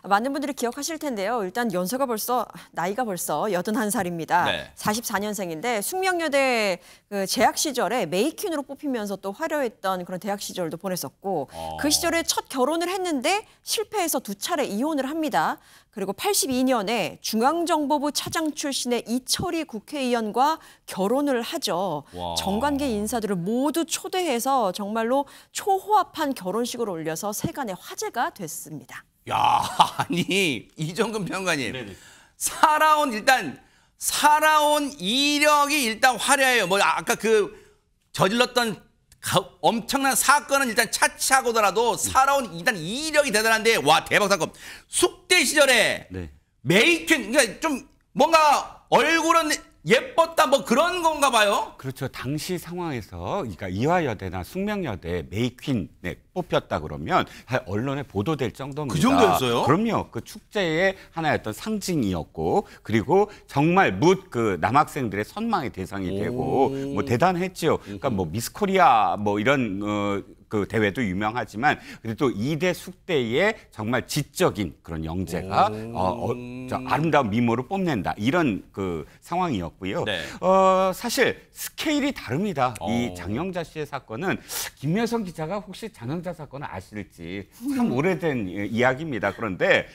많은 분들이 기억하실 텐데요. 일단 나이가 벌써 81살입니다. 네. 44년생인데 숙명여대 그 재학 시절에 메이퀸으로 뽑히면서 또 화려했던 그런 대학 시절도 보냈었고 그 시절에 첫 결혼을 했는데 실패해서 2차례 이혼을 합니다. 그리고 82년에 중앙정보부 차장 출신의 이철희 국회의원과 결혼을 하죠. 와. 정관계 인사들을 모두 초대해서 정말로 초호합한 결혼식을 올려서 세간의 화제가 됐습니다. 야, 아니 이정근 평가님, 네네. 살아온 이력이 일단 화려해요. 뭐 아까 그 저질렀던 엄청난 사건은 일단 차치하고더라도 살아온 일단 이력이 대단한데 와 대박 사건. 숙대 시절에 네. 메이퀸 그러니까 좀 뭔가 얼굴은 예뻤다 뭐 그런 건가 봐요. 그렇죠. 당시 상황에서 그러니까 이화여대나 숙명여대 메이퀸에 뽑혔다 그러면 언론에 보도될 정도입니다. 그 정도였어요? 그럼요. 그 축제의 하나였던 상징이었고 그리고 정말 그 남학생들의 선망의 대상이 되고 뭐 대단했죠. 그러니까 뭐 미스 코리아 뭐 이런 그 대회도 유명하지만 그래도 이대 숙대의 정말 지적인 그런 영재가 아름다운 미모를 뽐낸다 이런 그 상황이었고요. 네. 사실 스케일이 다릅니다. 이 장영자 씨의 사건은 김여성 기자가 혹시 장영자 사건을 아실지 참 오래된 이야기입니다. 그런데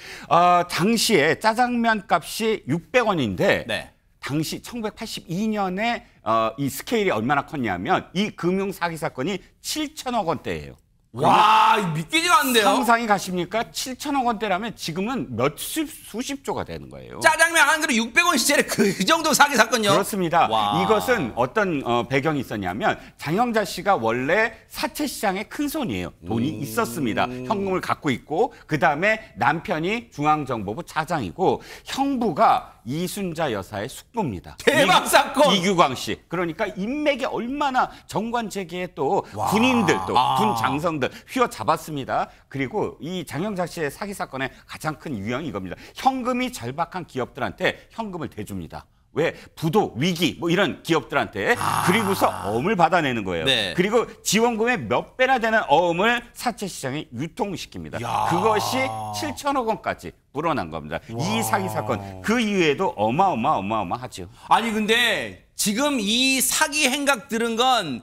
당시에 짜장면 값이 600원인데 네. 당시 1982년에 이 스케일이 얼마나 컸냐면 이 금융 사기 사건이 7천억 원대예요. 와 믿기지가 않는데요. 상상이 가십니까? 7천억 원대라면 지금은 수십조가 되는 거예요. 짜장면 한 그릇 600원 시절에 그 정도 사기 사건요? 그렇습니다. 와. 이것은 어떤 배경이 있었냐면 장영자 씨가 원래 사채 시장의 큰 손이에요. 돈이 있었습니다. 현금을 갖고 있고 그다음에 남편이 중앙정보부 차장이고 형부가 이순자 여사의 숙부입니다. 대박 사건! 이규광 씨. 그러니까 인맥이 얼마나 정관재계에 또 군인들 또 군 장성들 휘어잡았습니다. 그리고 이 장영자 씨의 사기 사건의 가장 큰 유형이 이겁니다. 현금이 절박한 기업들한테 현금을 대줍니다. 왜? 부도, 위기 뭐 이런 기업들한테 그리고서 어음을 받아내는 거예요. 네. 그리고 지원금의 몇 배나 되는 어음을 사채 시장에 유통시킵니다. 그것이 7천억 원까지 불어난 겁니다. 이 사기 사건 그 이후에도 어마어마하죠. 아니 근데 지금 이 사기 행각 들은 건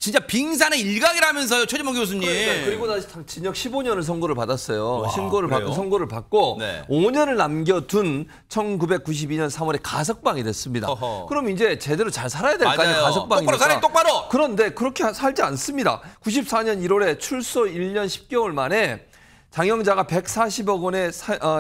진짜 빙산의 일각이라면서요, 최진봉 교수님. 그러니까 그리고 나서 징역 15년을 선고를 받았어요. 그래요? 선고를 받고 네. 5년을 남겨둔 1992년 3월에 가석방이 됐습니다. 어허. 그럼 이제 제대로 잘 살아야 될 거 아니에요, 맞아요. 가석방이니까. 똑바로 살아요, 똑바로. 그런데 그렇게 살지 않습니다. 94년 1월에 출소 1년 10개월 만에 장영자가 140억 원의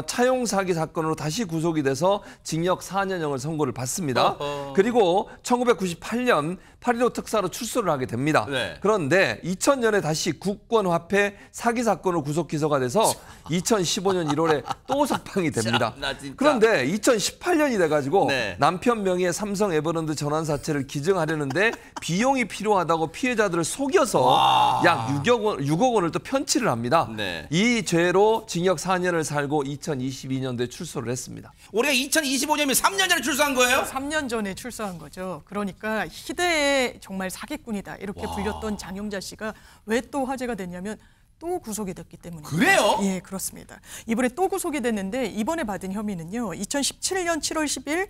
차용 사기 사건으로 다시 구속이 돼서 징역 4년형을 선고를 받습니다. 그리고 1998년 8.15 특사로 출소를 하게 됩니다. 네. 그런데 2000년에 다시 국권화폐 사기 사건으로 구속 기소가 돼서 2015년 1월에 또 석방이 됩니다. 참나, 진짜. 그런데 2018년이 돼가지고 네. 남편 명의의 삼성 에버랜드 전환사채를 기증하려는데 비용이 필요하다고 피해자들을 속여서 약 6억 원을 또 편취를 합니다. 네. 이 죄로 징역 4년을 살고 2022년도에 출소를 했습니다. 우리가 2025년이면 3년 전에 출소한 거예요? 3년 전에 출소한 거죠. 그러니까 희대의 정말 사기꾼이다 이렇게 불렸던 장영자 씨가 왜 또 화제가 됐냐면 또 구속이 됐기 때문입니다. 그래요? 예, 그렇습니다. 이번에 또 구속이 됐는데 이번에 받은 혐의는요. 2017년 7월 10일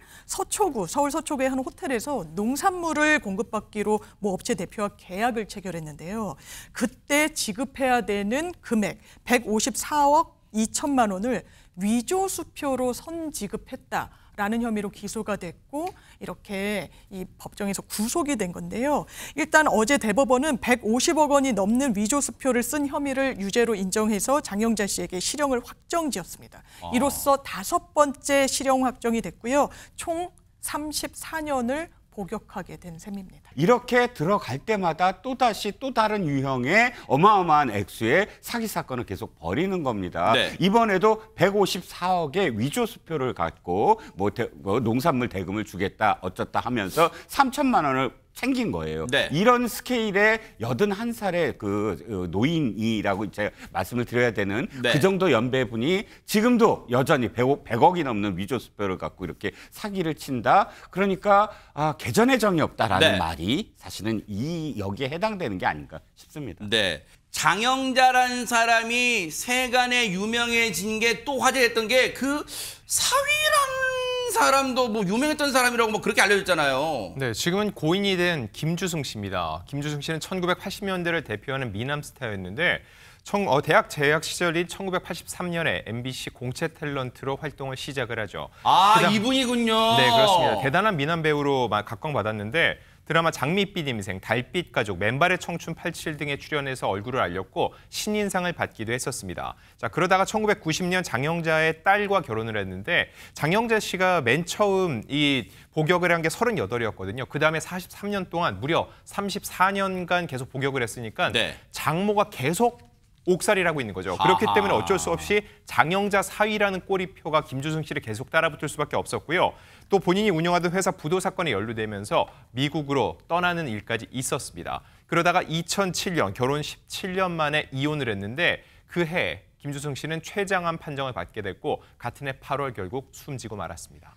서울 서초구의 한 호텔에서 농산물을 공급받기로 모 업체 대표와 계약을 체결했는데요. 그때 지급해야 되는 금액 154억 2천만 원을 위조 수표로 선지급했다. 라는 혐의로 기소가 됐고 이렇게 이 법정에서 구속이 된 건데요. 일단 어제 대법원은 150억 원이 넘는 위조 수표를 쓴 혐의를 유죄로 인정해서 장영자 씨에게 실형을 확정지었습니다. 이로써 5번째 실형 확정이 됐고요. 총 34년을 복역하게 된 셈입니다. 이렇게 들어갈 때마다 또다시 또 다른 유형의 어마어마한 액수의 사기 사건을 계속 벌이는 겁니다. 네. 이번에도 154억의 위조 수표를 갖고 뭐 농산물 대금을 주겠다 어쩌다 하면서 3천만 원을 챙긴 거예요. 네. 이런 스케일의 81살의 그 노인이라고 제가 말씀을 드려야 되는 네. 그 정도 연배분이 지금도 여전히 100억이 넘는 위조 수표를 갖고 이렇게 사기를 친다. 그러니까 개전의 정이 없다라는 네. 말이 사실은 여기에 해당되는 게 아닌가 싶습니다. 네. 장영자라는 사람이 세간에 유명해진 게 또 화제됐던 게 그 사위라는 사람도 뭐 유명했던 사람이라고 뭐 그렇게 알려졌잖아요. 네, 지금은 고인이 된 김주승 씨입니다. 김주승 씨는 1980년대를 대표하는 미남 스타였는데 대학 재학 시절인 1983년에 MBC 공채 탤런트로 활동을 시작을 하죠. 아, 이분이군요. 네, 그렇습니다. 대단한 미남 배우로 각광받았는데 드라마 장밋빛 인생, 달빛 가족, 맨발의 청춘 87 등에 출연해서 얼굴을 알렸고 신인상을 받기도 했었습니다. 자, 그러다가 1990년 장영자의 딸과 결혼을 했는데 장영자 씨가 맨 처음 이 복역을 한 게 38이었거든요. 그다음에 43년 동안 무려 34년간 계속 복역을 했으니까 네. 장모가 계속 옥살이라고 있는 거죠. 그렇기 때문에 어쩔 수 없이 장영자 사위라는 꼬리표가 김주승 씨를 계속 따라붙을 수밖에 없었고요. 또 본인이 운영하던 회사 부도 사건에 연루되면서 미국으로 떠나는 일까지 있었습니다. 그러다가 2007년 결혼 17년 만에 이혼을 했는데 그 해 김주승 씨는 췌장암 판정을 받게 됐고 같은 해 8월 결국 숨지고 말았습니다.